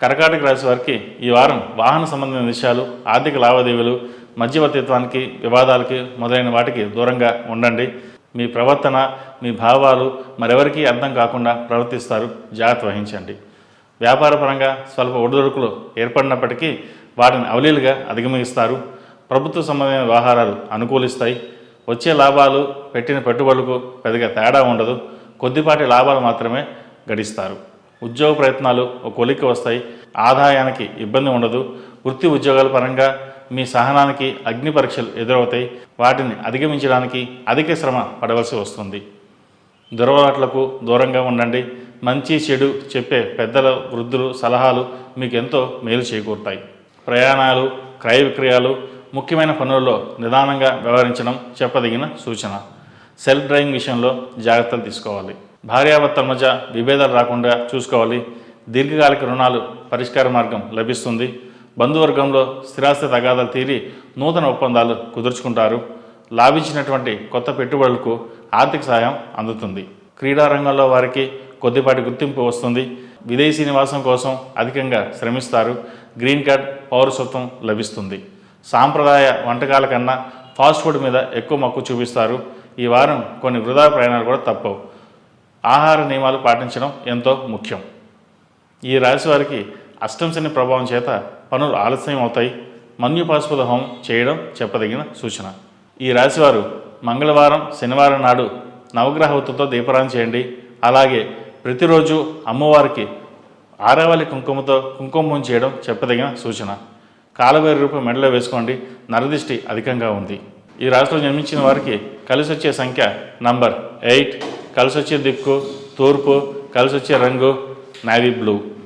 కర్కాటక రాశి వారికి ఈ వారం వాహన సంబంధించిన విషయాలు, ఆర్థిక లావాదేవీలు, మధ్యవర్తిత్వానికి, వివాదాలకి మొదలైన వాటికి దూరంగా ఉండండి. మీ ప్రవర్తన, మీ భావాలు మరెవరికీ అర్థం కాకుండా ప్రవర్తిస్తారు. జాగ్రత్త వహించండి. వ్యాపారపరంగా స్వల్ప ఒడిదుడుకులు ఏర్పడినప్పటికీ వాటిని అవలీలుగా అధిగమిస్తారు. ప్రభుత్వ సంబంధమైన వ్యవహారాలు అనుకూలిస్తాయి. వచ్చే లాభాలు, పెట్టిన పెట్టుబడులకు పెద్దగా తేడా ఉండదు. కొద్దిపాటి లాభాలు మాత్రమే గడిస్తారు. ఉద్యోగ ప్రయత్నాలు ఒక కొలిక్కి వస్తాయి. ఆదాయానికి ఇబ్బంది ఉండదు. వృత్తి ఉద్యోగాల పరంగా మీ సహనానికి అగ్ని పరీక్షలు ఎదురవుతాయి. వాటిని అధిగమించడానికి అధిక శ్రమ పడవలసి వస్తుంది. దురలవాట్లకు దూరంగా ఉండండి. మంచి చెడు చెప్పే పెద్దల, వృద్ధులు సలహాలు మీకు ఎంతో మేలు చేకూరుతాయి. ప్రయాణాలు, క్రయ విక్రయాలు, ముఖ్యమైన పనుల్లో నిదానంగా వ్యవహరించడం చెప్పదగిన సూచన. సెల్ఫ్ డ్రైవింగ్ విషయంలో జాగ్రత్తలు తీసుకోవాలి. భార్యాభర్తల మధ్య విభేదాలు రాకుండా చూసుకోవాలి. దీర్ఘకాలిక రుణాలు పరిష్కార మార్గం లభిస్తుంది. బంధువర్గంలో స్థిరాస్తి తగాదాలు తీరి నూతన ఒప్పందాలు కుదుర్చుకుంటారు. లాభించినటువంటి కొత్త పెట్టుబడులకు ఆర్థిక సహాయం అందుతుంది. క్రీడారంగంలో వారికి కొద్దిపాటి గుర్తింపు వస్తుంది. విదేశీ నివాసం కోసం అధికంగా శ్రమిస్తారు. గ్రీన్ కార్డ్, పౌరసత్వం లభిస్తుంది. సాంప్రదాయ వంటకాల కన్నా ఫాస్ట్ ఫుడ్ మీద ఎక్కువ మక్కువ చూపిస్తారు. ఈ వారం కొన్ని వృధా ప్రయాణాలు కూడా తప్పవు. ఆహార నియమాలు పాటించడం ఎంతో ముఖ్యం. ఈ రాశి వారికి అష్టమ శని ప్రభావం చేత పనులు ఆలస్యం అవుతాయి. మన్యుపాశుపత హోమం చేయడం చెప్పదగిన సూచన. ఈ రాశివారు మంగళవారం, శనివారం నాడు నవగ్రహవతితో దీపారాధన చేయండి. అలాగే ప్రతిరోజు అమ్మవారికి ఆరావళి కుంకుమతో కుంకుమం చేయడం చెప్పదగిన సూచన. కాలవేరు రూపం మెడలో వేసుకోండి. నరదిష్టి అధికంగా ఉంది. ఈ రాశిలో జన్మించిన వారికి కలిసి వచ్చే సంఖ్య నంబర్ 8, కలిసి వచ్చే దిక్కు తూర్పు, కలిసి వచ్చే రంగు నేవీ బ్లూ.